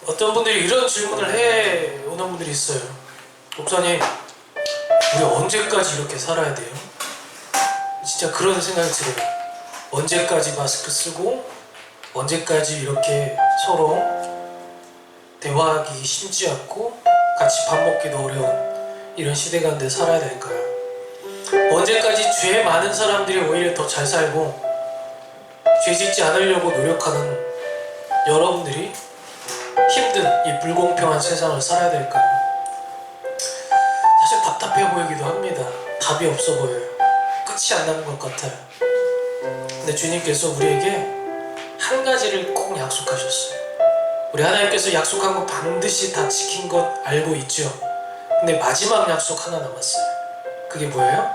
어떤 분들이 이런 질문을 해 오는 분들이 있어요. 목사님, 우리 언제까지 이렇게 살아야 돼요? 진짜 그런 생각이 들어요. 언제까지 마스크 쓰고 언제까지 이렇게 서로 대화하기 쉽지 않고 같이 밥 먹기도 어려운 이런 시대 가운데 살아야 될까요? 언제까지 죄 많은 사람들이 오히려 더 잘 살고 죄 짓지 않으려고 노력하는 여러분들이 힘든 이 불공평한 세상을 살아야 될까요? 사실 답답해 보이기도 합니다. 답이 없어 보여요. 끝이 안 나는 것 같아요. 근데 주님께서 우리에게 한 가지를 꼭 약속하셨어요. 우리 하나님께서 약속한 거 반드시 다 지킨 것 알고 있죠. 근데 마지막 약속 하나 남았어요. 그게 뭐예요?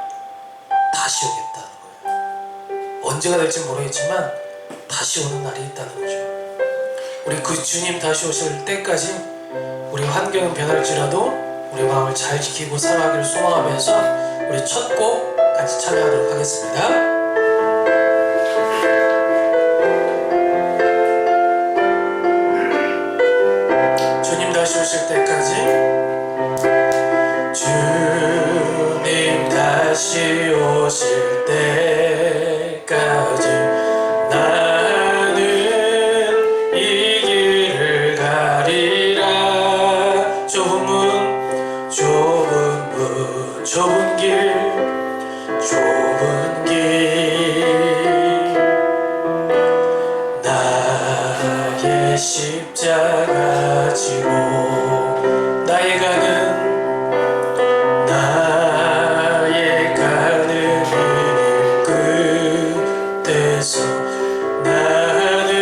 다시 오겠다는 거예요. 언제가 될지 모르겠지만 다시 오는 날이 있다는 거죠. 우리 그 주님 다시 오실 때까지 우리 환경은 변할지라도 우리 마음을 잘 지키고 살아가기를 소망하면서 우리 첫 곡 같이 참여하도록 하겠습니다. 주님 다시 오실 때까지, 주님 다시 오실 때까지 나는 이 길을 가리라. 좁은 문, 좁은 문, 좁은 길, 좁은 길, 나의 십자가 지고 나의 가는 길 끝에서 나는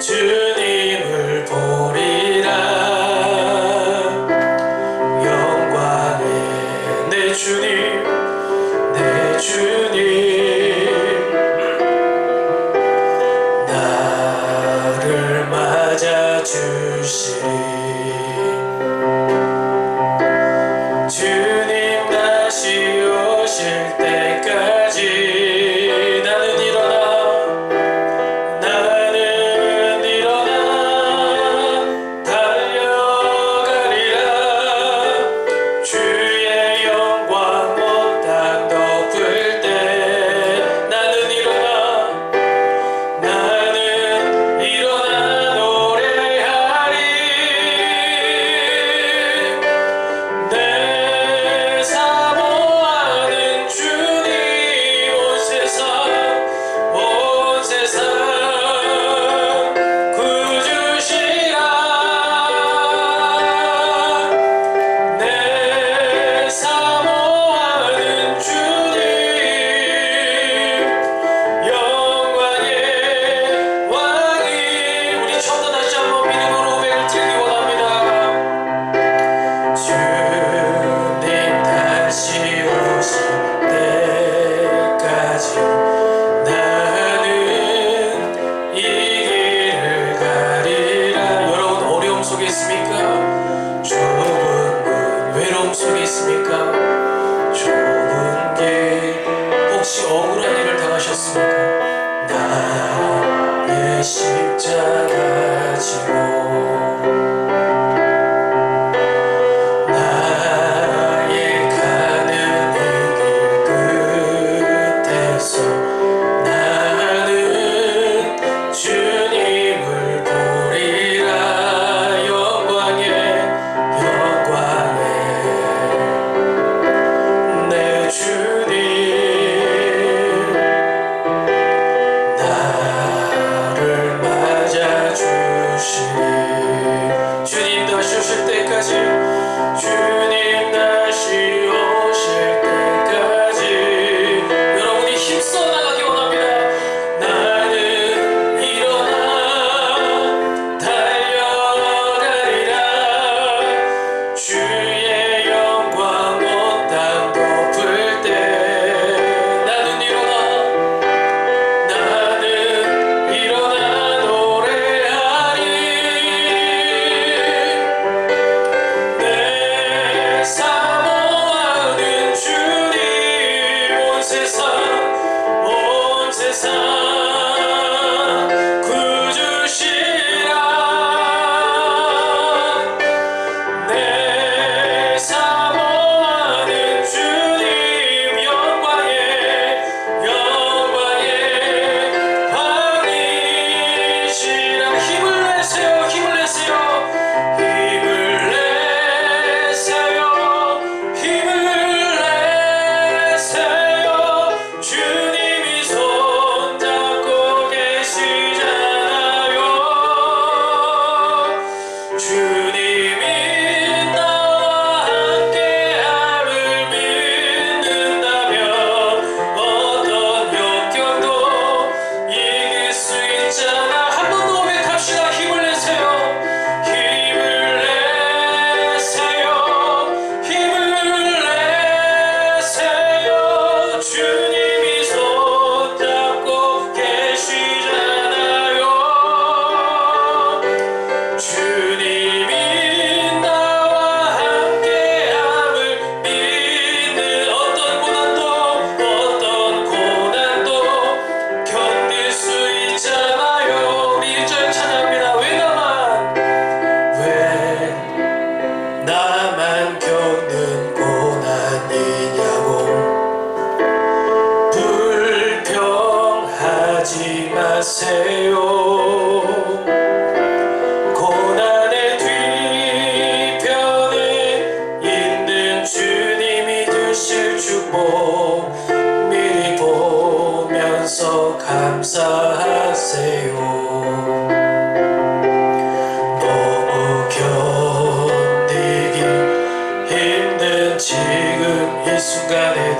주님을 보리라. 영광의 내 주님, 내 주님, 나를 맞아 주시리. 주님 다시 오실 때까지 나는 일어나 달려가리라. 주의 영광 온 땅 덮을 때 나는 일어나 노래하리.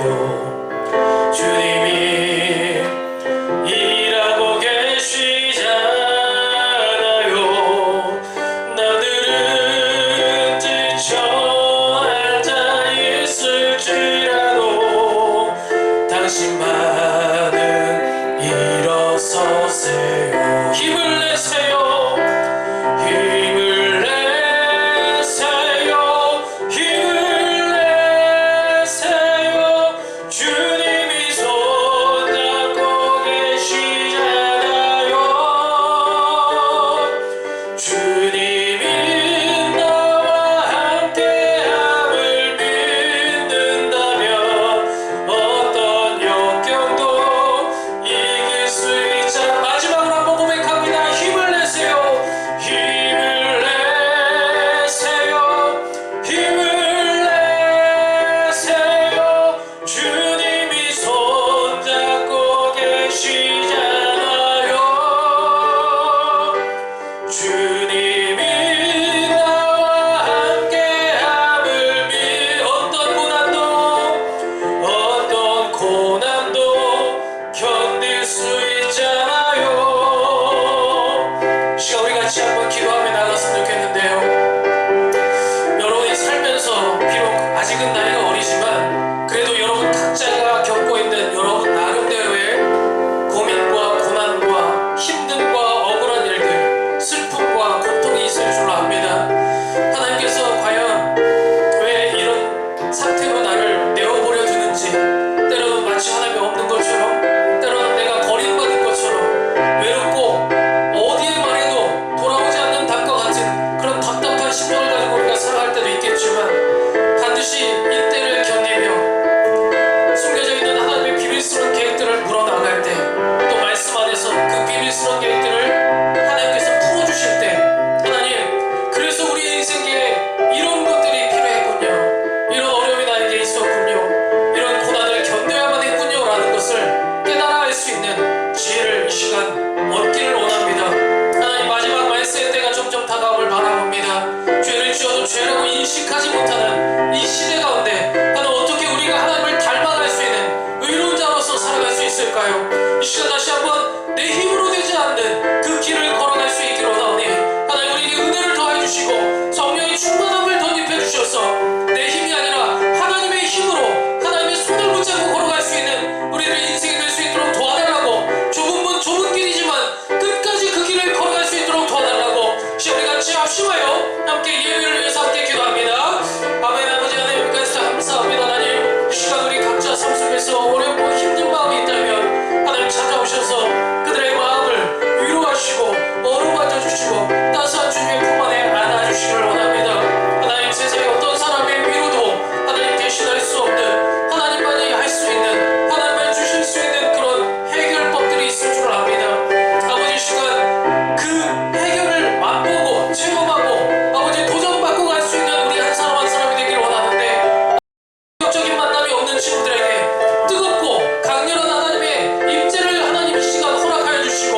주시며 주님이 일하고 계시잖아요. 남들은 지쳐 앉아 있을지라도 당신만은 일어서세요. 힘을 내세요. 힘을 내세요. 힘을 내세요. 주님이 손잡고 계시잖아요. 주님이 나와 함께함을 믿는다면 어떤 역경도 이길 수 있잖아. 마지막으로 한번 고백합니다. 힘을 내세요. 힘을 내세요. 힘을 내세요. 주님이 손잡고 계시잖아요. 주님이 나와 함께함을 어떤 고난도 견딜 수 있잖아요. 시간 우리 같이 한번 기도하며 나갔으면 좋겠는데요. 여러분이 살면서 비록 아직은 나이가 어리지만 그래도 여러분 각자가 겪고 있는 여러분 나름대로의 고민과 고난과 힘듦과 억울한 일들, 슬픔과 고통이 있을 줄로 압니다. 하나님께서 과연 왜 이런 상태로 나를 내어버려 두는지, 때로는 마치 하나님이 없는 것처럼, 때로는 내가 버림받은 것처럼 외롭고 어디에 말해도 돌아오지 않는 닭과 같은 그런 답답한 심정을 가지고 우리가 살아갈 때도 있겠지만 반드시 이때를 견디며 숨겨져 있는 하나님의 비밀스러운 계획들을 물어나갈 때, 또 말씀 안에서 그 비밀스러운 계획들을 하나님께서 풀어주실 때, 하나님, 그래서 우리의 인생에 이런 것들이 필요했군요, 이런 어려움이 나에게 있었군요, 이런 고난을 견뎌야만 했군요 라는 것을 깨달아 알 수 있는 지혜를 이 시간 얻기를 원합니다. 하나님, 마지막 말세의 때가 점점 다가옴을 바라봅니다. 죄를 지어도 죄라고 인식하지 못하는 이 시대 가운데 하나님, 어떻게 우리가 하나님을 닮아갈 수 있는 의로운 자로서 살아갈 수 있을까요? 이 시간 다시 한번 내 힘으로 되지 않는 그 길을 걸어갈 수 있기를 원하오니 하나님, 우리에게 은혜를 더해 주시고 성령의 충만함을 덧입혀 주셔서 내 힘이 아니라 하나님의 힘으로 하나님의 손을 붙잡고 걸어갈 수 있는 우리들의 인생이 될 수 있도록 도와달라고, 좁은 문 좁은 길이지만 끝까지 그 길을 걸어갈 수 있도록 도와달라고 시간 우리 같이 합심하여 함께 예배를 위해서 함께 기도합니다. 아멘. 아버지 하나님, 여기까지 감사합니다. 하나님, 이 시간 우리 각자 삶 속에서 어렵고 힘든 마음이 있다면 하나님 찾아오셔서 그들의 마음을 위로하시고 어루만져 주시고 따스한 주님의 품 안에 안아주시기를 원합니다. 하나님, 세상에 어떤 사람의 위로도 하나님 대신할 수 없는, 하나님만이 할 수 있는, 하나님만 주실 수 있는 그런 해결법들이 있을 줄 압니다. 아버지, 이 시간 그 해결을 맛보고 체험하고 아버지 도전받고 갈 수 있는 우리 한 사람 한 사람이 되기를 원하는데, 적인 만남이 없는 친구들에게 뜨겁고 강렬한 하나님의 임재를 하나님 이 시간 허락하여 주시고,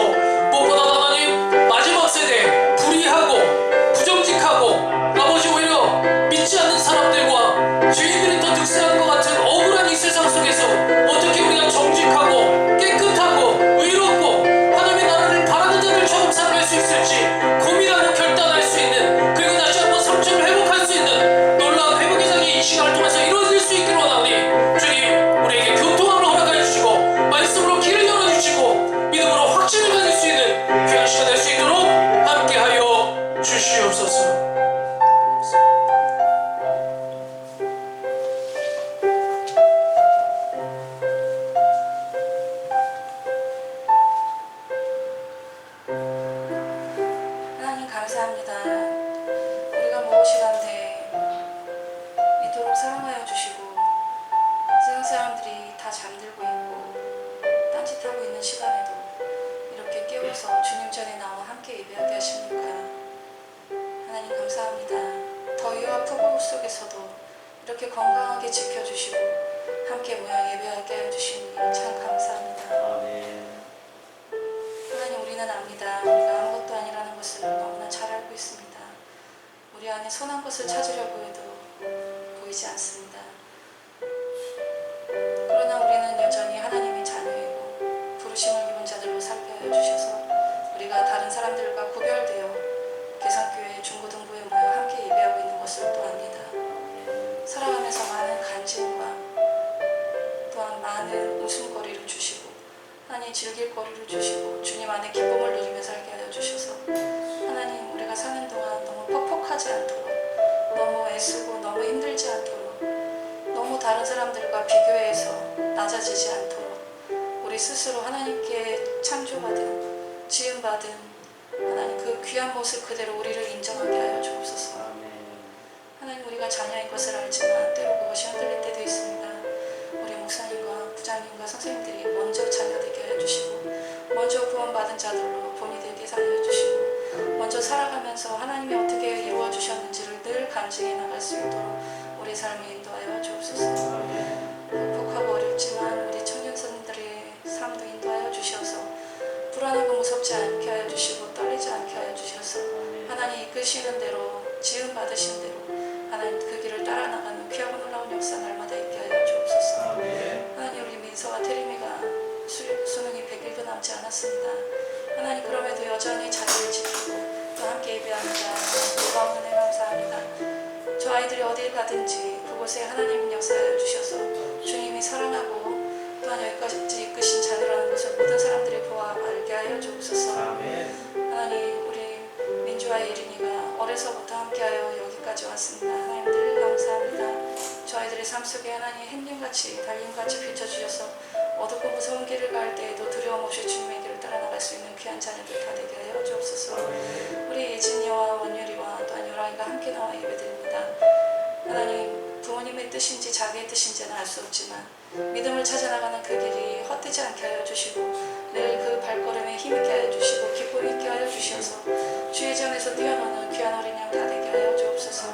무엇보다 하나님, 마지막 세대 불의하고 부정직하고 아버지 오히려 믿지 않는 사람들과 죄인들이 더 득세하는 것 같은 억울한 이 세상 속에서 어떻게 우리가 정직하고 깨끗하고 의롭고 하나님의 나라를 바라는 자들처럼 살아갈 수 있을지 고민하고 결단할 수 있는, 그리고 다시 한번 상처를 회복할 수 있는 놀라운 회복의 장이 이 시간을 통해서 이루어질 수 있기를 원하오니 주님, 우리에게 교통함을 허락하여 주시고 말씀으로 길을 열어주시고 믿음으로 확신을 가질 수 있는 귀한 시간 될 수 있도록 함께하여 주시옵소서. 하나님, 감사합니다. 우리가 무엇이란데 이토록 사랑하여 주시고 세상 사람들이 다 잠들고 있고 딴짓하고 있는 시간에도 이렇게 깨워서 주님 전에 나와 함께 예배하게 하십니까? 하나님, 감사합니다. 더위와 폭우 속에서도 이렇게 건강하게 지켜주시고 함께 모여 예배하게 하여 주시니 참 감사합니다. 아멘. 하나님, 우리는 압니다. 우리가 아무것도 아니라는 것을 너무나 잘 알고 있습니다. 우리 안에 선한 것을 찾으려고 해도 보이지 않습니다. 하나님 즐길 거리를 주시고 주님 안에 기쁨을 누리며 살게 하여 주셔서 하나님 우리가 사는 동안 너무 퍽퍽하지 않도록 너무 애쓰고 너무 힘들지 않도록 너무 다른 사람들과 비교해서 낮아지지 않도록 우리 스스로 하나님께 창조받은 지음받은 하나님 그 귀한 모습 그대로 우리를 인정하게 하여 주옵소서. 하나님 우리가 자녀인 것을 알지만 때로 그것이 흔들릴 때도 있습니다. 우리 목사님과 부장님과 선생님들이 먼저 자녀 되게 하여 주시고 먼저 구원받은 자들로 본이 되게 살려주시고 먼저 살아가면서 하나님이 어떻게 이루어 주셨는지를 늘 간증해 나갈 수 있도록 우리 삶에 인도하여 주옵소서. 퍽퍽하고 어렵지만 우리 청년선들의 삶도 인도하여 주셔서 불안하고 무섭지 않게 하여 주시고 떨리지 않게 하여 주셔서 하나님 이끄시는 대로 지음 받으신 대로 하나님 그 길을 따라 나가는 귀하고 놀라운 역사 날마다 있게 하여 주옵소서. 하나님 우리 민서와 태림이가 수능이 100일도 남지 않았습니다. 하나님 그럼에도 여전히 자리를 지키고 또 함께 예배합니다. 놀라운 은혜 감사합니다. 저 아이들이 어딜 가든지 그곳에 하나님 역사하여 주셔서 주님이 사랑하고 또한 여기까지 이끄신 자녀라는 것을 모든 사람들이 보아 알게 하여 주옵소서. 하나님 우리 민주와 예린이가 어려서부터 함께하여 여기까지 왔습니다. 하나님 늘 감사합니다. 저 아이들의 삶 속에 하나님 햇님같이 달님같이 비춰주셔서 어둡고 무서운 길을 갈 때에도 두려움 없이 주님의 길을 따라 나갈 수 있는 귀한 자녀들 다 되게 하여 주옵소서. 우리 예진이와 원율이와 또한 요랑이가 함께 나와 예배드립니다. 하나님 부모님의 뜻인지 자기의 뜻인지는 알 수 없지만 믿음을 찾아나가는 그 길이 헛되지 않게 하여 주시고 늘 그 발걸음에 힘있게 하여 주시고 기쁨 있게 하여 주셔서 주의 전에서 뛰어노는 귀한 어린 양 다 되게 하여 주옵소서.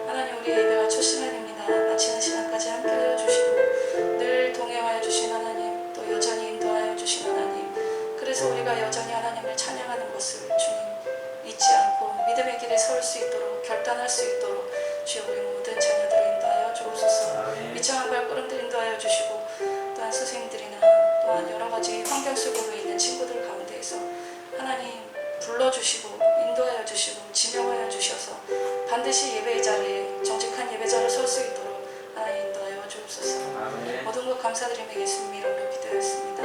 하나님 우리 예배가 첫 시간입니다. 마치는 시간까지 함께 하여 주시고 늘 동행하여 주신 하나님 또 여전히 인도하여 주신 하나님 그래서 우리가 여전히 하나님을 찬양하는 것을 주님 잊지 않고 믿음의 길에 설 수 있도록 결단할 수 있도록 주여 우리 모든 자녀들을 인도하여 주옵소서. 미창한 발걸음들 인도하여 주시고 또한 선생님들이나 또한 여러 가지 환경 속으로 있는 친구들 가운데에서 하나님 불러주시고 인도하여 주시고 지명하여 주셔서 반드시 예배의 자리에 정직한 예배자로 설 수 있도록 하나님 인도하여 주옵소서. 모든 것 감사드리며 예수님 이름으로 기도했습니다.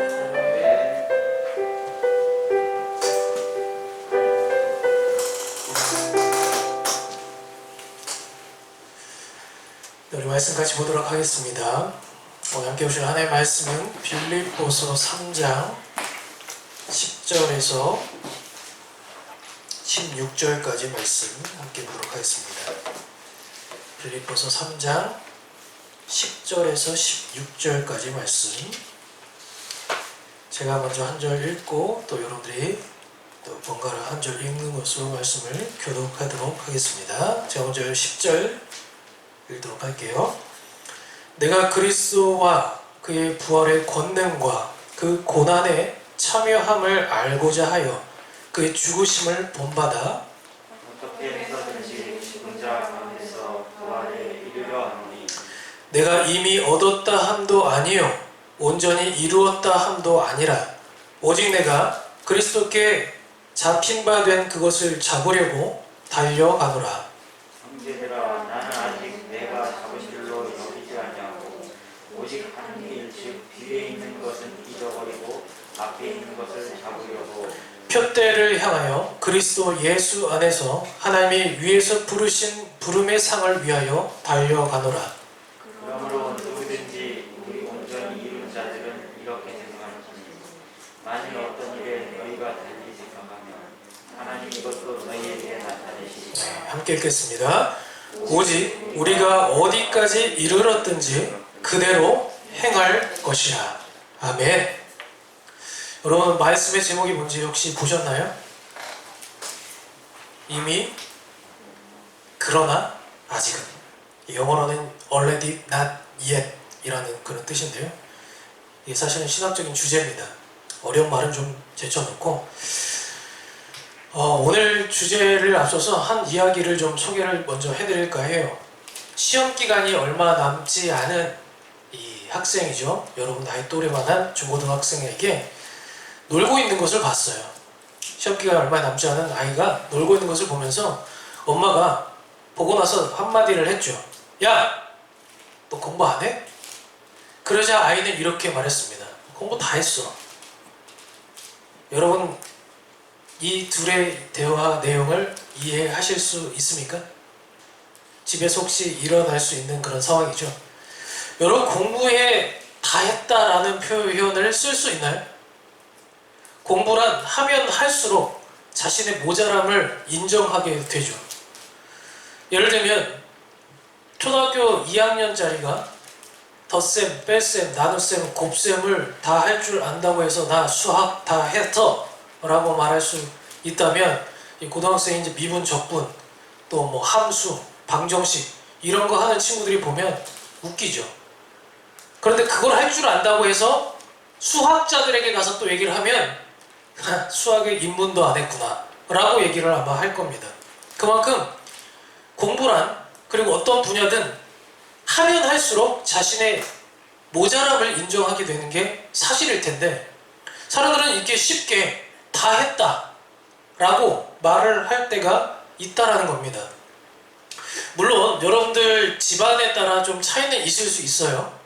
우리 말씀 같이 보도록 하겠습니다. 오늘 함께 보실 하나님의 말씀은 빌립보서 3장 10절에서 16절까지 말씀 함께 보도록 하겠습니다. 빌립보서 3장 10절에서 16절까지 말씀 제가 먼저 한 절 읽고 또 여러분들이 또 번갈아 한 절 읽는 것으로 말씀을 교독하도록 하겠습니다. 제가 먼저 10절 읽도록 할게요. 내가 그리스도와 그의 부활의 권능과 그 고난에 참여함을 알고자 하여 그의 죽으심을 본받아 어떻게 해서든지 죽은 자 가운데서 부활에 이르려 하노니 내가 이미 얻었다 함도 아니요 온전히 이루었다 함도 아니라 오직 내가 그리스도께 잡힌 바 된 그것을 잡으려고 달려가노라. 형제들아 나는 아직 내가 잡은 줄로 여기지 아니하고 오직 한 일 즉 뒤에 있는 것은 잊어버리고 앞에 있는 것을 잡으려고 표대를 향하여 그리스도 예수 안에서 하나님이 위에서 부르신 부름의 상을 위하여 달려가노라. 그러므로 누구든지 우리 온전히 이룬 자들은 이렇게 생각하니 만일 어떤 일에 너희가 달리 생각하면 하나님 이것도 너희에게 나타내시리라. 함께 읽겠습니다. 오직 우리가 어디까지 이르렀든지 그대로 행할 것이라. 아멘. 여러분 말씀의 제목이 뭔지 혹시 보셨나요? 이미 그러나 아직은 영어로는 already not yet 이라는 그런 뜻인데요. 이게 사실은 신학적인 주제입니다. 어려운 말은 좀 제쳐놓고 오늘 주제를 앞서서 한 이야기를 좀 소개를 먼저 해드릴까 해요. 시험 기간이 얼마 남지 않은 이 학생이죠. 여러분 나이 또래만한 중고등학생에게 놀고 있는 것을 봤어요. 시험 기간 얼마 남지 않은 아이가 놀고 있는 것을 보면서 엄마가 보고 나서 한마디를 했죠. 야! 너 공부 안 해? 그러자 아이는 이렇게 말했습니다. 공부 다 했어. 여러분 이 둘의 대화 내용을 이해하실 수 있습니까? 집에서 혹시 일어날 수 있는 그런 상황이죠. 여러분 공부에 다 했다라는 표현을 쓸 수 있나요? 공부란 하면 할수록 자신의 모자람을 인정하게 되죠. 예를 들면 초등학교 2학년짜리가 덧셈, 뺄셈, 나눗셈, 곱셈을 다 할 줄 안다고 해서 나 수학 다 했어 라고 말할 수 있다면 이 고등학생이 이제 미분, 적분, 또 뭐 함수, 방정식 이런 거 하는 친구들이 보면 웃기죠. 그런데 그걸 할 줄 안다고 해서 수학자들에게 가서 또 얘기를 하면 수학에 입문도 안 했구나 라고 얘기를 아마 할 겁니다. 그만큼 공부란 그리고 어떤 분야든 하면 할수록 자신의 모자람을 인정하게 되는 게 사실일 텐데 사람들은 이렇게 쉽게 다 했다 라고 말을 할 때가 있다라는 겁니다. 물론 여러분들 집안에 따라 좀 차이는 있을 수 있어요.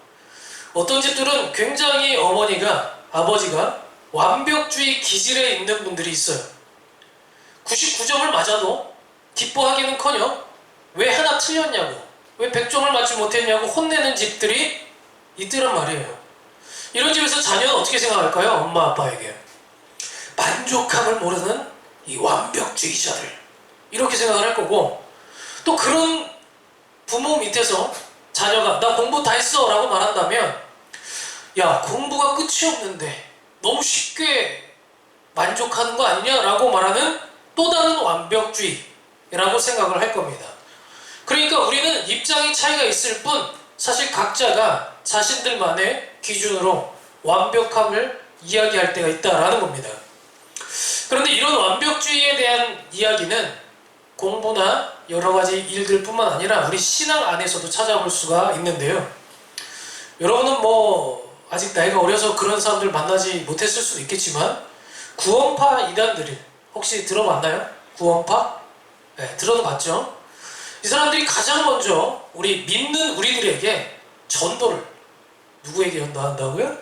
어떤 집들은 굉장히 어머니가 아버지가 완벽주의 기질에 있는 분들이 있어요. 99점을 맞아도 기뻐하기는커녕 왜 하나 틀렸냐고 왜 100점을 맞지 못했냐고 혼내는 집들이 있더란 말이에요. 이런 집에서 자녀는 어떻게 생각할까요? 엄마 아빠에게 만족함을 모르는 이 완벽주의자들 이렇게 생각을 할 거고 또 그런 부모 밑에서 자녀가 나 공부 다 했어 라고 말한다면 야 공부가 끝이 없는데 너무 쉽게 만족하는 거 아니냐 라고 말하는 또 다른 완벽주의라고 생각을 할 겁니다. 그러니까 우리는 입장의 차이가 있을 뿐 사실 각자가 자신들만의 기준으로 완벽함을 이야기할 때가 있다라는 겁니다. 그런데 이런 완벽주의에 대한 이야기는 공부나 여러 가지 일들 뿐만 아니라 우리 신앙 안에서도 찾아볼 수가 있는데요. 여러분은 뭐 아직 나이가 어려서 그런 사람들 만나지 못했을 수도 있겠지만 구원파 이단들을 혹시 들어봤나요? 구원파? 네, 들어도 봤죠? 이 사람들이 가장 먼저 우리 믿는 우리들에게 전도를 누구에게 전도한다고요?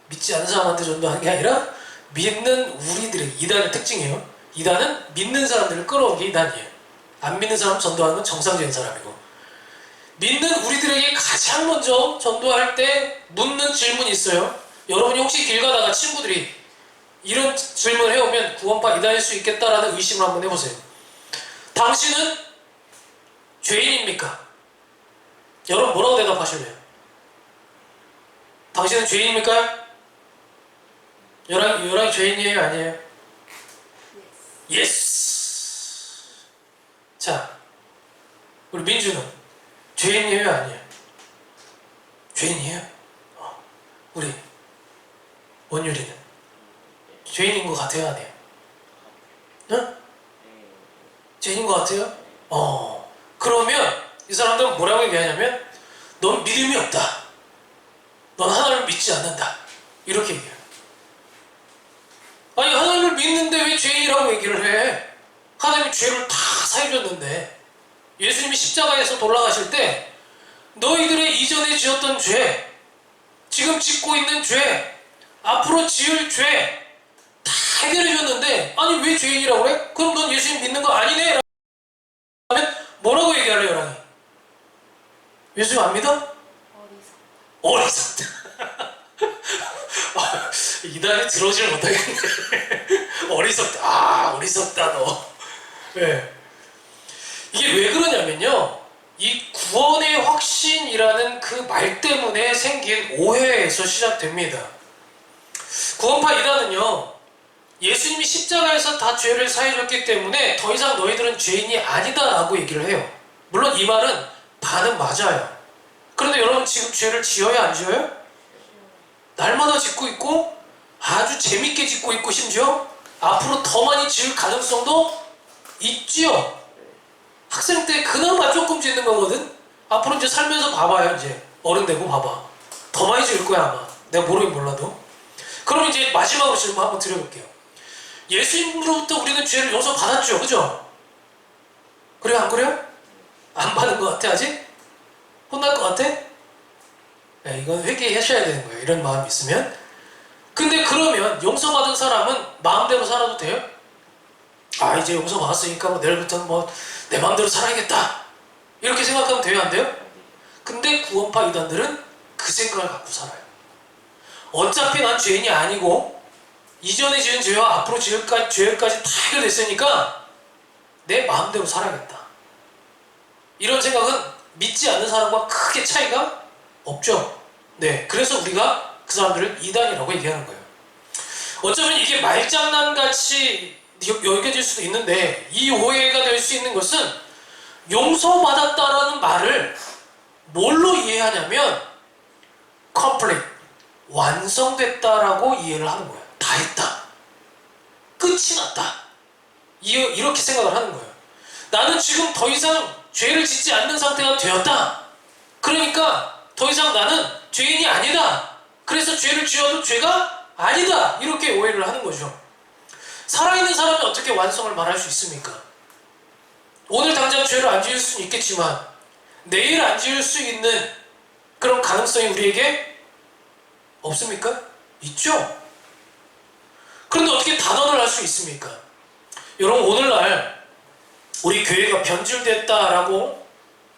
믿지 않는 사람한테 전도하는 게 아니라 믿는 우리들에게 이단의 특징이에요. 이단은 믿는 사람들을 끌어오는 게 이단이에요. 안 믿는 사람 전도하는 건 정상적인 사람이고 믿는 우리들에게 가장 먼저 전도할 때 묻는 질문이 있어요. 여러분이 혹시 길 가다가 친구들이 이런 질문을 해오면 구원파 이단일 수 있겠다라는 의심을 한번 해보세요. 당신은 죄인입니까? 여러분 뭐라고 대답하실래요? 당신은 죄인입니까? 여랑이 죄인이에요? 아니에요? 예스! 자, 우리 민주는 죄인이에요? 아니에요? 죄인이에요? 우리 원율이는 죄인인 것 같아요? 아니에요? 응? 죄인인 것 같아요? 그러면 이 사람들은 뭐라고 얘기하냐면 넌 믿음이 없다. 넌 하나님을 믿지 않는다. 이렇게 얘기해요. 아니 하나님을 믿는데 왜 죄인이라고 얘기를 해? 하나님이 죄를 다 사해줬는데 예수님이 십자가에서 돌아가실 때 너희들의 이전에 지었던 죄, 지금 짓고 있는 죄, 앞으로 지을 죄 다 해결해줬는데 아니 왜 죄인이라고 그래? 그럼 넌 예수님 믿는 거 아니네? 라면 뭐라고 얘기할래 여랑이? 예수님 안 믿어? 어리석다. 이단에 들어오질 못하겠네. 어리석다. 어리석다 너. 네. 이게 왜 그러냐면요. 이 구원의 확신이라는 그 말 때문에 생긴 오해에서 시작됩니다. 구원파 이단은요. 예수님이 십자가에서 다 죄를 사해줬기 때문에 더 이상 너희들은 죄인이 아니다라고 얘기를 해요. 물론 이 말은 반은 맞아요. 그런데 여러분 지금 죄를 지어요? 안 지어요? 날마다 짓고 있고 아주 재밌게 짓고 있고 심지어 앞으로 더 많이 지을 가능성도 있지요. 학생 때 그나마 조금 짓는 거거든. 앞으로 이제 살면서 봐봐요. 이제 어른 되고 봐봐. 더 많이 지을 거야 아마. 내가 모르긴 몰라도. 그럼 이제 마지막으로 질문 한번 드려볼게요. 예수님으로부터 우리는 죄를 용서받았죠. 그죠? 그래요? 안 그래요? 안 받은 것 같아 아직? 혼날 것 같아? 네, 이건 회개하셔야 되는 거예요. 이런 마음이 있으면. 근데 그러면 용서받은 사람은 마음대로 살아도 돼요? 아, 이제 용서받았으니까 뭐 내일부터는 뭐 내 마음대로 살아야겠다, 이렇게 생각하면 돼요, 안 돼요? 근데 구원파 이단들은 그 생각을 갖고 살아요. 어차피 난 죄인이 아니고 이전에 지은 죄와 앞으로 지을 죄까지 다 해결됐으니까 내 마음대로 살아야겠다, 이런 생각은 믿지 않는 사람과 크게 차이가 없죠. 네, 그래서 우리가 그 사람들을 이단이라고 얘기하는 거예요. 어쩌면 이게 말장난같이 여겨질 수도 있는데, 이 오해가 될 수 있는 것은 용서받았다라는 말을 뭘로 이해하냐면 complete, 완성됐다라고 이해를 하는 거예요. 다 했다, 끝이 났다, 이렇게 생각을 하는 거예요. 나는 지금 더 이상 죄를 짓지 않는 상태가 되었다, 그러니까 더 이상 나는 죄인이 아니다, 그래서 죄를 지어도 죄가 아니다, 이렇게 오해를 하는 거죠. 살아있는 사람이 어떻게 완성을 말할 수 있습니까? 오늘 당장 죄를 안 지을 수는 있겠지만 내일 안 지을 수 있는 그런 가능성이 우리에게 없습니까? 있죠? 그런데 어떻게 단언을 할 수 있습니까? 여러분, 오늘날 우리 교회가 변질됐다라고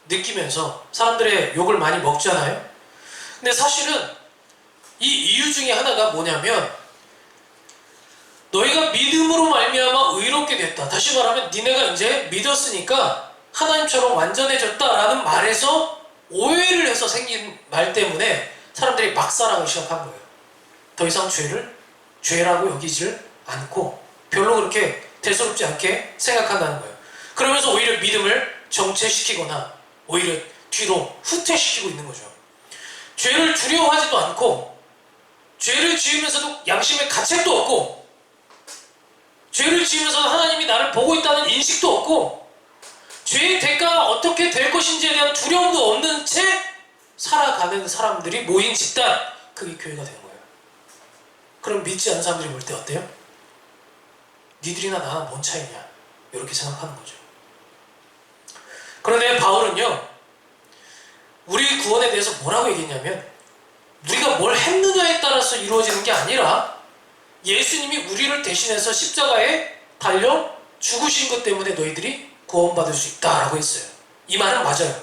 느끼면서 사람들의 욕을 많이 먹잖아요. 근데 사실은 이 이유 중에 하나가 뭐냐면, 너희가 믿음으로 말미암아 의롭게 됐다, 다시 말하면 니네가 이제 믿었으니까 하나님처럼 완전해졌다라는 말에서 오해를 해서 생긴 말 때문에 사람들이 막살하기 시작한 거예요. 더 이상 죄를 죄라고 여기지를 않고 별로 그렇게 대수롭지 않게 생각한다는 거예요. 그러면서 오히려 믿음을 정체시키거나 오히려 뒤로 후퇴시키고 있는 거죠. 죄를 두려워하지도 않고 죄를 지으면서도 양심의 가책도 없고 죄를 지으면서도 하나님이 나를 보고 있다는 인식도 없고 죄의 대가가 어떻게 될 것인지에 대한 두려움도 없는 채 살아가는 사람들이 모인 집단, 그게 교회가 된 거예요. 그럼 믿지 않는 사람들이 볼 때 어때요? 니들이나 나나 뭔 차이냐, 이렇게 생각하는 거죠. 그런데 바울은요, 우리 구원에 대해서 뭐라고 얘기했냐면, 우리가 뭘 했느냐에 따라서 이루어지는 게 아니라 예수님이 우리를 대신해서 십자가에 달려 죽으신 것 때문에 너희들이 구원받을 수 있다라고 했어요. 이 말은 맞아요.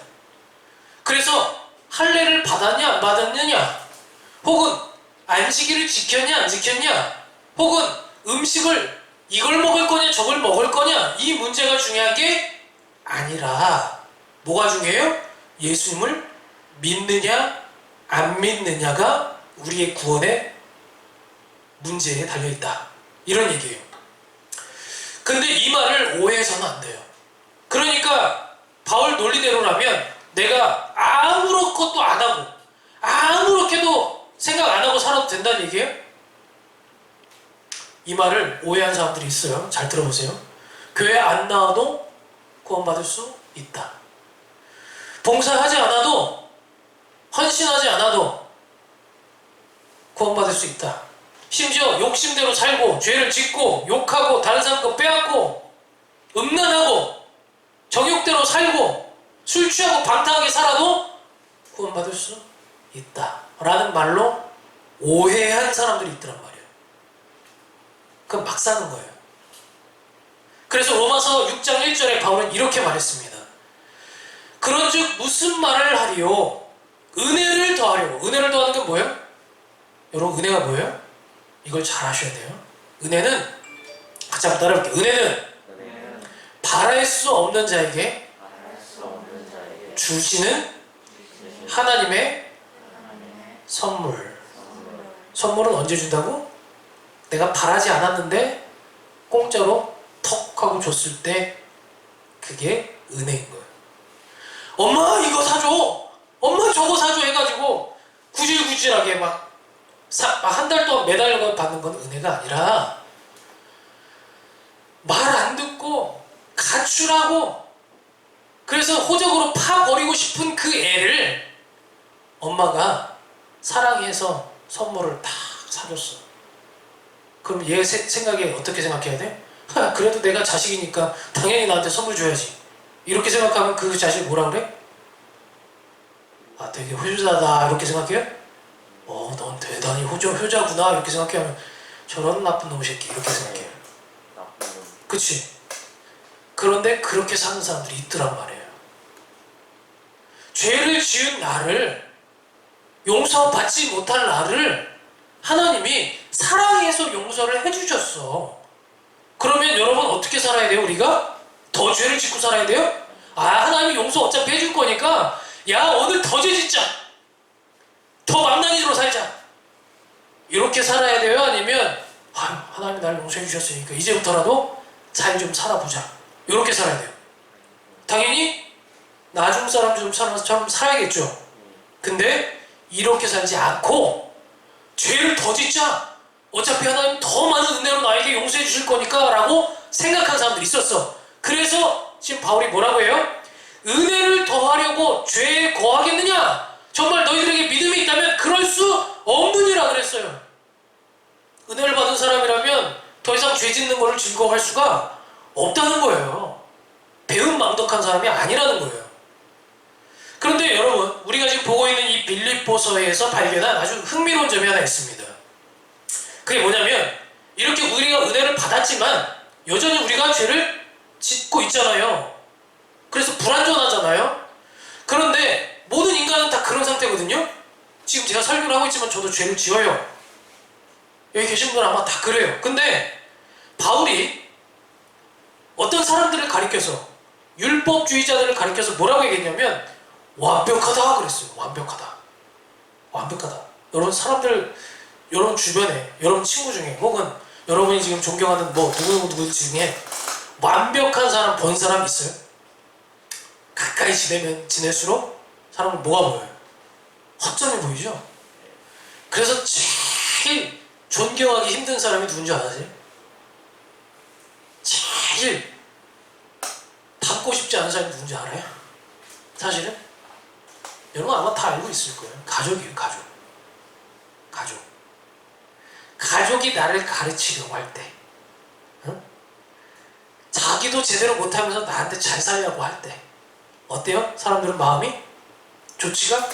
그래서 할례를 받았냐 안 받았느냐, 혹은 안식일을 지켰냐 안 지켰냐, 혹은 음식을 이걸 먹을 거냐 저걸 먹을 거냐, 이 문제가 중요한 게 아니라 뭐가 중요해요? 예수님을 믿느냐 안 믿느냐가 우리의 구원의 문제에 달려있다, 이런 얘기예요. 근데 이 말을 오해해서는 안 돼요. 그러니까 바울 논리대로라면 내가 아무렇것도 안 하고 아무렇게도 생각 안 하고 살아도 된다는 얘기예요? 이 말을 오해한 사람들이 있어요. 잘 들어보세요. 교회 안 나와도 구원받을 수 있다. 봉사하지 않아도, 헌신하지 않아도 구원받을 수 있다. 심지어 욕심대로 살고 죄를 짓고 욕하고 다른 사람 거 빼앗고 음란하고 정욕대로 살고 술 취하고 방탕하게 살아도 구원받을 수 있다 라는 말로 오해한 사람들이 있더란 말이에요. 그건 막 사는 거예요. 그래서 로마서 6장 1절에 바울은 이렇게 말했습니다. 그런즉 무슨 말을 하리요? 은혜를 더하려고. 은혜를 더하는 게 뭐예요? 여러분, 은혜가 뭐예요? 이걸 잘 아셔야 돼요. 은혜는, 같이 한번 따라해볼게요. 은혜는 바랄 수 없는 자에게 주시는 하나님의 선물. 선물은 언제 준다고? 내가 바라지 않았는데 공짜로 턱 하고 줬을 때, 그게 은혜인 거예요. 엄마 이거 사줘, 엄마 저거 사줘 해가지고 구질구질하게 막 한 달 동안 매달려 받는 건 은혜가 아니라, 말 안 듣고 가출하고 그래서 호적으로 파버리고 싶은 그 애를 엄마가 사랑해서 선물을 딱 사줬어. 그럼 얘 생각에 어떻게 생각해야 돼? 그래도 내가 자식이니까 당연히 나한테 선물 줘야지, 이렇게 생각하면 그 자식 뭐라 그래? 아, 되게 효자다, 이렇게 생각해요? 넌 대단히 효자구나 이렇게 생각하면 저런 나쁜 놈 새끼 이렇게 생각해요. 나쁜 놈. 그치? 그런데 그렇게 사는 사람들이 있더란 말이에요. 죄를 지은 나를, 용서받지 못할 나를 하나님이 사랑해서 용서를 해주셨어. 그러면 여러분 어떻게 살아야 돼요? 우리가? 더 죄를 짓고 살아야 돼요? 하나님이 용서 어차피 해줄 거니까 야 오늘 더 죄 짓자, 더 망나니로 살자, 이렇게 살아야 돼요? 아니면 하나님이 날 용서해 주셨으니까 이제부터라도 잘 좀 살아보자, 이렇게 살아야 돼요? 당연히 나중 사람처럼 살아야겠죠. 근데 이렇게 살지 않고 죄를 더 짓자, 어차피 하나님 더 많은 은혜로 나에게 용서해 주실 거니까 라고 생각한 사람들이 있었어. 그래서 지금 바울이 뭐라고 해요? 은혜를 더하려고 죄에 거하겠느냐? 정말 너희들에게 믿음이 있다면 그럴 수 없느니라 그랬어요. 은혜를 받은 사람이라면 더 이상 죄 짓는 것을 즐거워할 수가 없다는 거예요. 배은망덕한 사람이 아니라는 거예요. 그런데 여러분, 우리가 지금 보고 있는 이 빌립보서에서 발견한 아주 흥미로운 점이 하나 있습니다. 그게 뭐냐면 이렇게 우리가 은혜를 받았지만 여전히 우리가 죄를 짓고 있잖아요. 그래서 불완전하잖아요. 그런데 모든 인간은 다 그런 상태거든요. 지금 제가 설교를 하고 있지만 저도 죄를 지어요. 여기 계신 분은 아마 다 그래요. 근데 바울이 어떤 사람들을 가리켜서, 율법주의자들을 가리켜서 뭐라고 얘기했냐면 완벽하다 그랬어요. 완벽하다. 여러분 사람들, 여러분 주변에, 여러분 친구 중에, 혹은 여러분이 지금 존경하는 누구 중에 완벽한 사람 본 사람 있어요? 가까이 지낼수록 사람은 뭐가 보여요? 허점이 보이죠? 그래서 제일 존경하기 힘든 사람이 누군지 아세요? 제일 닮고 싶지 않은 사람이 누군지 알아요? 사실은? 여러분 아마 다 알고 있을 거예요. 가족이에요. 가족이 나를 가르치려고 할 때, 응? 자기도 제대로 못하면서 나한테 잘 살려고 할 때 어때요? 사람들은 마음이 좋지가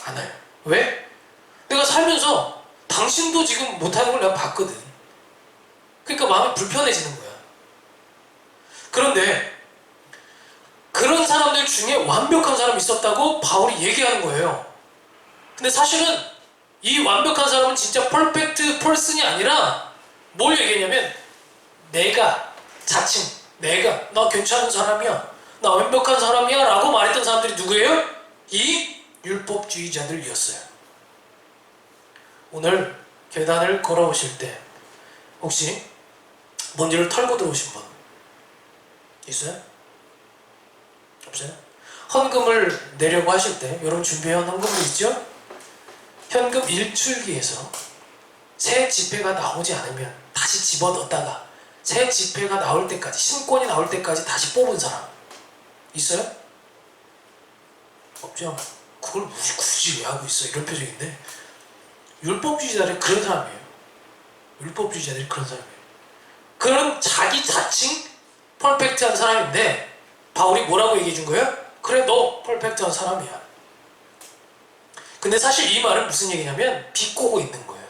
않아요. 왜? 내가 살면서 당신도 지금 못하는 걸 내가 봤거든. 그러니까 마음이 불편해지는 거야. 그런데 그런 사람들 중에 완벽한 사람이 있었다고 바울이 얘기하는 거예요. 근데 사실은 이 완벽한 사람은 진짜 퍼펙트 퍼슨이 아니라 뭘 얘기했냐면 내가 나 괜찮은 사람이야, 나 완벽한 사람이야 라고 말했던 사람들이 누구예요? 이 율법주의자들이었어요. 오늘 계단을 걸어오실 때 혹시 먼지를 털고 들어오신 분 있어요? 없어요? 헌금을 내려고 하실 때 여러분 준비해온 헌금도 있죠? 현금 일출기에서 새 지폐가 나오지 않으면 다시 집어넣었다가 새 지폐가 나올 때까지, 신권이 나올 때까지 다시 뽑은 사람 있어요? 없죠? 그걸 굳이 왜 하고 있어? 이런 표정인데 율법주의자들이 그런 사람이에요. 그런 자기 자칭 퍼펙트한 사람인데 바울이 뭐라고 얘기해 준 거예요? 그래, 너 퍼펙트한 사람이야. 근데 사실 이 말은 무슨 얘기냐면 비꼬고 있는 거예요.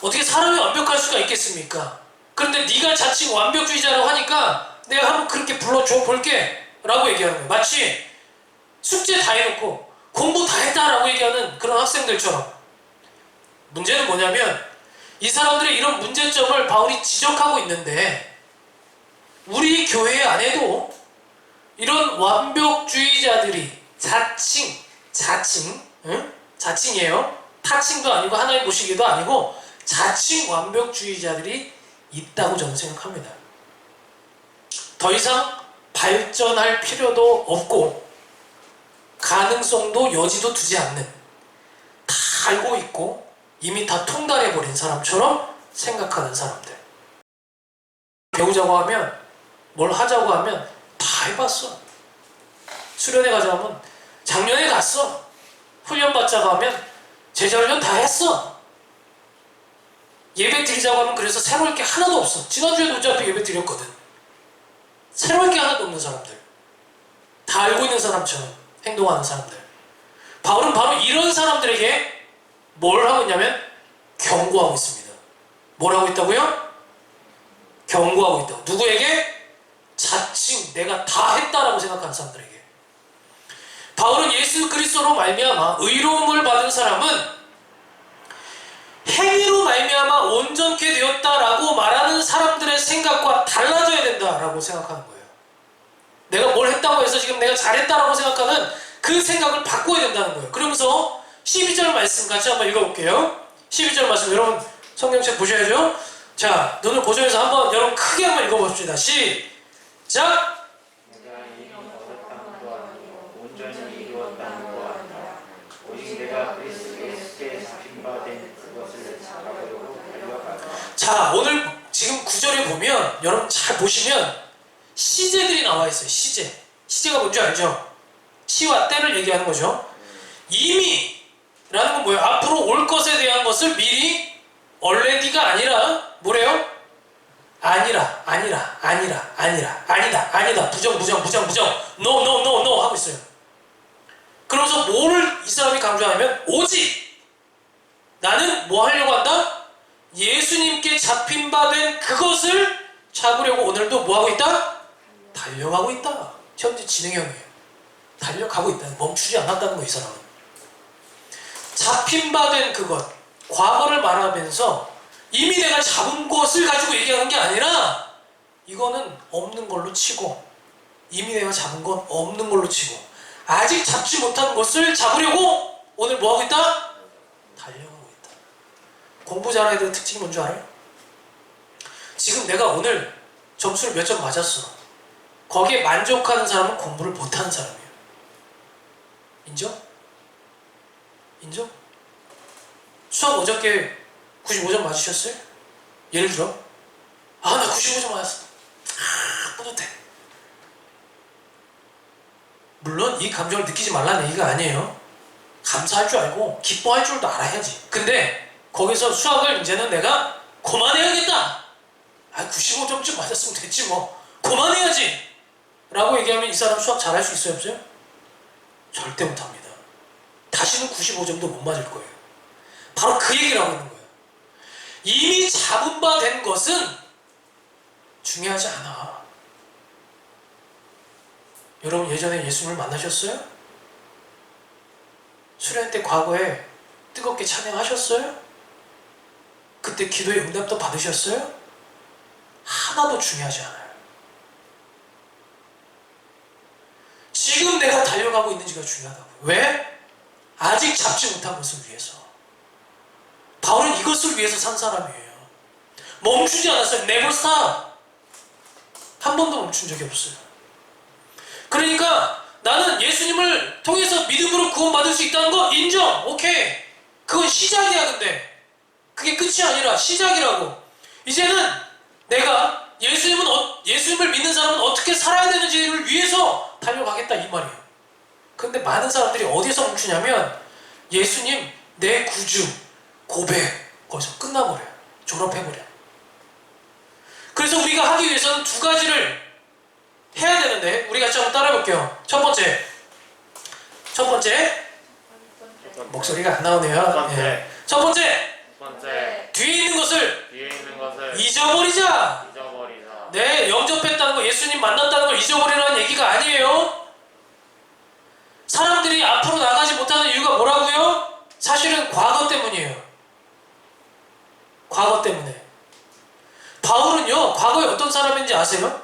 어떻게 사람이 완벽할 수가 있겠습니까? 그런데 네가 자칭 완벽주의자라고 하니까 내가 한번 그렇게 불러줘 볼게 라고 얘기하는 거예요. 마치 숙제 다 해놓고 공부 다 했다라고 얘기하는 그런 학생들처럼. 문제는 뭐냐면 이 사람들의 이런 문제점을 바울이 지적하고 있는데 우리 교회 안에도 이런 완벽주의자들이 자칭이에요. 타칭도 아니고 하나님 보시기도 아니고 자칭 완벽주의자들이 있다고 저는 생각합니다. 더 이상 발전할 필요도 없고 가능성도 여지도 두지 않는, 다 알고 있고 이미 다 통달해버린 사람처럼 생각하는 사람들. 배우자고 하면, 뭘 하자고 하면 다 해봤어. 수련회 가자 하면 작년에 갔어. 훈련 받자고 하면 제자훈련 다 했어. 예배 드리자고 하면 그래서 새로울 게 하나도 없어. 지난주에도 어차피 예배 드렸거든. 새로울 게 하나도 없는 사람들, 다 알고 있는 사람처럼 행동하는 사람들. 바울은 바로 이런 사람들에게 뭘 하고 있냐면 경고하고 있습니다. 뭘 하고 있다고요? 경고하고 있다고. 누구에게? 자칭 내가 다 했다라고 생각하는 사람들에게. 바울은 예수 그리스도로 말미암아 의로움을 받은 사람은 행위로 말미암아 온전케 되었다라고 말하는 사람들의 생각과 달라져야 된다라고 생각하는 거예요. 내가 뭘 했다고 해서 지금 내가 잘했다라고 생각하는 그 생각을 바꿔야 된다는 거예요. 그러면서 12절 말씀 같이 한번 읽어볼게요. 12절 말씀 여러분 성경책 보셔야죠. 자, 눈을 고정해서 한번 여러분 크게 한번 읽어봅시다. 시작! 내가 이미 얻었다는 것 아니요 온전히 이루었다는 것 아니라 오직 내가 그리스도 예수께 잡힌 바 된 그것을 잡으려고 달려가다. 자, 오늘 지금 9절에 보면 여러분 잘 보시면 시제들이 나와 있어요. 시제가 뭔지 알죠? 시와 때를 얘기하는 거죠. 이미 라는 건 뭐예요? 앞으로 올 것에 대한 것을 미리 already가 아니라 뭐래요? 아니다, 부정, no 하고 있어요. 그러면서 뭐를 이 사람이 강조하냐면 오직 나는 뭐 하려고 한다? 예수님께 잡힌 바 된 그것을 잡으려고 오늘도 뭐 하고 있다? 달려가고 있다. 현재 진행형이에요. 달려가고 있다. 멈추지 않았다는 거, 이 사람은. 잡힌 바 된 그것, 과거를 말하면서 이미 내가 잡은 것을 가지고 얘기하는 게 아니라 이거는 없는 걸로 치고, 이미 내가 잡은 건 없는 걸로 치고, 아직 잡지 못한 것을 잡으려고 오늘 뭐 하고 있다? 달려가고 있다. 공부 잘하는 애들의 특징이 뭔지 알아요? 지금 내가 오늘 점수를 몇 점 맞았어. 거기에 만족하는 사람은 공부를 못하는 사람이에요. 인정? 인정? 수학 어저께 95점 맞으셨어요? 예를 들어 나 95점 맞았어. 뿌듯해. 물론 이 감정을 느끼지 말라는 얘기가 아니에요. 감사할 줄 알고 기뻐할 줄도 알아야지. 근데 거기서 수학을 이제는 내가 그만해야겠다. 95점쯤 맞았으면 됐지 뭐. 그만해야지 라고 얘기하면 이 사람 수학 잘할 수 있어요? 없어요? 절대 못합니다. 다시는 95점도 못 맞을 거예요. 바로 그 얘기를 하고 있는 거예요. 이미 잡은 바 된 것은 중요하지 않아. 여러분 예전에 예수님을 만나셨어요? 수련 때 과거에 뜨겁게 찬양하셨어요? 그때 기도의 응답도 받으셨어요? 하나도 중요하지 않아요. 지금 내가 달려가고 있는지가 중요하다고요. 왜? 아직 잡지 못한 것을 위해서. 바울은 이것을 위해서 산 사람이에요. 멈추지 않았어요. Never stop. 한 번도 멈춘 적이 없어요. 그러니까 나는 예수님을 통해서 믿음으로 구원받을 수 있다는 거 인정. 오케이. 그건 시작이야. 근데 그게 끝이 아니라 시작이라고. 이제는 내가 예수님을 믿는 사람은 어떻게 살아야 되는지를 위해서 달려가겠다 이 말이에요. 근데 많은 사람들이 어디서 멈추냐면 예수님 내 구주 고백 거기서 끝나버려요. 졸업해버려요. 그래서 우리가 하기 위해서는 두 가지를 해야 되는데 우리 같이 한번 따라해 볼게요. 첫 번째 목소리가 안 나오네요. 예. 첫 번째 뒤에 있는 것을 잊어버리자. 네, 영접했다는 거, 예수님 만났다는 걸 잊어버리라는 얘기가 아니에요. 사람들이 앞으로 나가지 못하는 이유가 뭐라고요? 사실은 과거 때문이에요. 과거 때문에. 바울은요, 과거에 어떤 사람인지 아세요?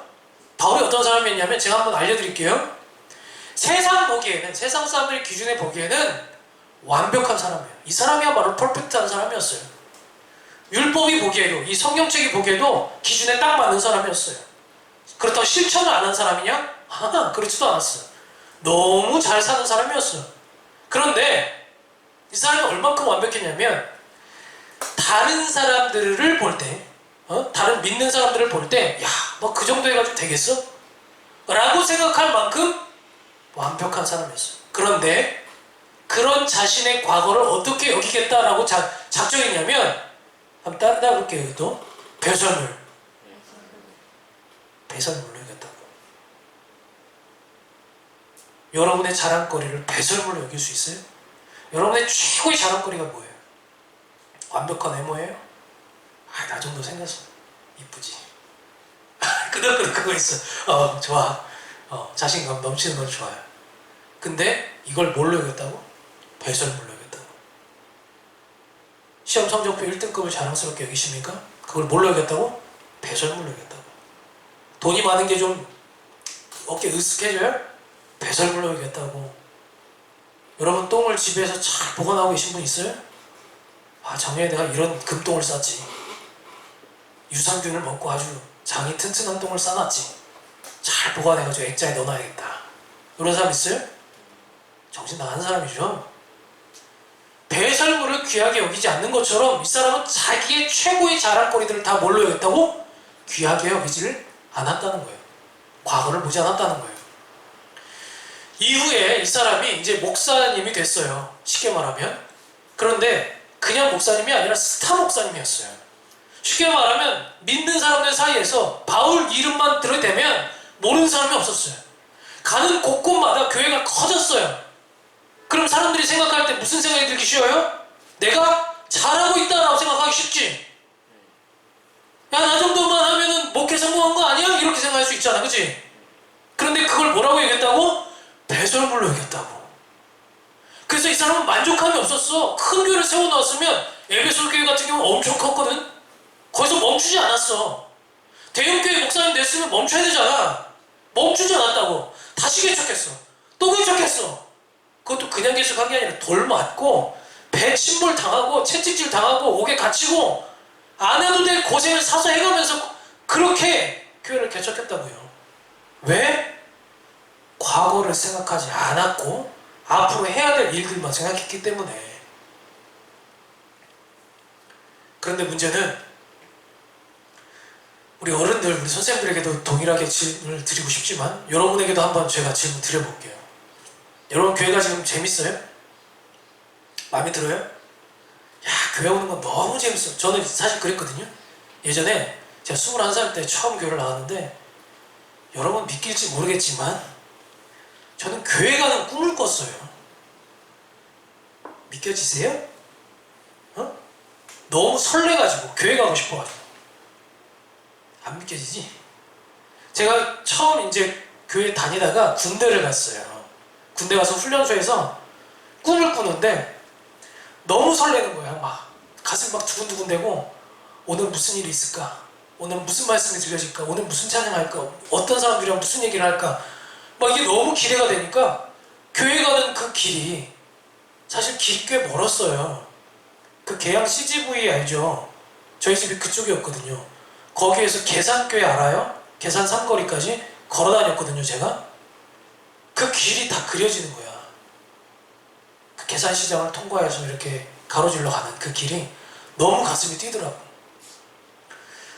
바울이 어떤 사람이었냐면 제가 한번 알려드릴게요. 세상 사람들의 기준에 보기에는 완벽한 사람이에요. 이 사람이야말로 퍼펙트한 사람이었어요. 율법이 보기에도, 이 성경책이 보기에도 기준에 딱 맞는 사람이었어요. 그렇다고 실천을 안 한 사람이냐? 그렇지도 않았어요. 너무 잘 사는 사람이었어요. 그런데 이 사람이 얼만큼 완벽했냐면 다른 사람들을 볼 때, 다른 믿는 사람들을 볼 때, 야, 너 그 정도 해가지고 되겠어? 라고 생각할 만큼 완벽한 사람이었어요. 그런데 그런 자신의 과거를 어떻게 여기겠다라고 작정했냐면, 한번 따라 볼게요. 또 배설물로 여겼다고. 여러분의 자랑거리를 배설물로 여길 수 있어요? 여러분의 최고의 자랑거리가 뭐예요? 완벽한 외모예요? 아, 나 정도 생겨서 이쁘지. 그거 있어. 좋아. 자신감 넘치는 건 좋아요. 근데 이걸 뭘로 여겼다고? 배설물로 여겼다고. 시험 성적표 1등급을 자랑스럽게 여기십니까? 그걸 뭘로 여겼다고? 배설물로 여겼다고. 돈이 많은 게 좀 어깨 으쓱해져요? 배설물로 여겼다고. 여러분 똥을 집에서 잘 보관하고 계신 분 있어요? 아, 작년에 내가 이런 금똥을 쌌지. 유산균을 먹고 아주 장이 튼튼한 똥을 싸놨지. 잘 보관해가지고 액자에 넣어놔야겠다. 이런 사람 있어요? 정신 나간 사람이죠. 배설물을 귀하게 여기지 않는 것처럼 이 사람은 자기의 최고의 자랑거리들을 다 뭘로 여겼다고? 귀하게 여기지를 않았다는 거예요. 과거를 보지 않았다는 거예요. 이후에 이 사람이 이제 목사님이 됐어요. 쉽게 말하면. 그런데 그냥 목사님이 아니라 스타 목사님이었어요. 쉽게 말하면 믿는 사람들 사이에서 바울 이름만 들어대면 모르는 사람이 없었어요. 가는 곳곳마다 교회가 커졌어요. 그럼 사람들이 생각할 때 무슨 생각이 들기 쉬워요? 내가 잘하고 있다라고 생각하기 쉽지. 야, 나 정도만 하면은 목회 성공한 거 아니야? 이렇게 생각할 수 있잖아, 그치? 그런데 그걸 뭐라고 얘기했다고? 배설물로 얘기했다고. 그래서 이 사람은 만족함이 없었어. 큰 교회를 세워놓았으면 에베소 교회 같은 경우는 엄청 컸거든. 거기서 멈추지 않았어. 대형교회 목사님 됐으면 멈춰야 되잖아. 멈추지 않았다고. 다시 개척했어. 또 개척했어. 그것도 그냥 개척한 게 아니라 돌 맞고 배 침몰 당하고 채찍질 당하고 옥에 갇히고 안 해도 될 고생을 사서 해가면서 그렇게 교회를 개척했다고요. 왜? 과거를 생각하지 않았고 앞으로 해야 될 일들만 생각했기 때문에. 그런데 문제는 우리 어른들, 우리 선생님들에게도 동일하게 질문을 드리고 싶지만 여러분에게도 한번 제가 질문 드려볼게요. 여러분 교회가 지금 재밌어요? 마음에 들어요? 야, 교회 오는 건 너무 재밌어요. 저는 사실 그랬거든요. 예전에 제가 21살 때 처음 교회를 나왔는데 여러분 믿길지 모르겠지만 저는 교회 가는 꿈을 꿨어요. 믿겨지세요? 너무 설레가지고 교회 가고 싶어가지고. 안 믿겨지지? 제가 처음 이제 교회 다니다가 군대를 갔어요. 군대 가서 훈련소에서 꿈을 꾸는데 너무 설레는 거야. 막 가슴 막 두근두근대고 오늘 무슨 일이 있을까? 오늘 무슨 말씀이 들려질까? 오늘 무슨 찬양할까? 어떤 사람들이랑 무슨 얘기를 할까? 막 이게 너무 기대가 되니까 교회 가는 그 길이 사실 길이 꽤 멀었어요. 그 계양 CGV 알죠? 저희 집이 그쪽이었거든요. 거기에서 계산교회 알아요? 계산 삼거리까지 걸어 다녔거든요, 제가. 그 길이 다 그려지는 거야. 그 계산시장을 통과해서 이렇게 가로질러 가는 그 길이 너무 가슴이 뛰더라고.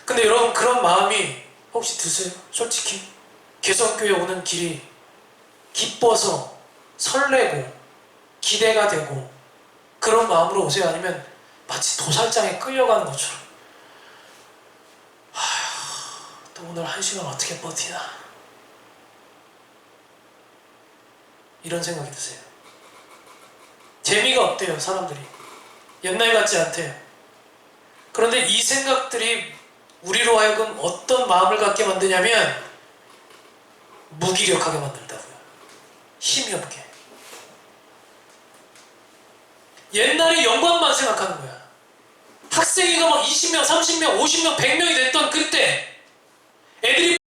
근데 여러분 그런 마음이 혹시 드세요? 솔직히 개성교회 오는 길이 기뻐서 설레고 기대가 되고 그런 마음으로 오세요? 아니면 마치 도살장에 끌려가는 것처럼 또 오늘 1시간 어떻게 버티나 이런 생각이 드세요? 재미가 없대요, 사람들이. 옛날 같지 않대요. 그런데 이 생각들이 우리로 하여금 어떤 마음을 갖게 만드냐면 무기력하게 만들다고요. 힘이 없게. 옛날에 영광만 생각하는 거야. 학생회가 막 20명, 30명, 50명, 100명이 됐던 그때 애들이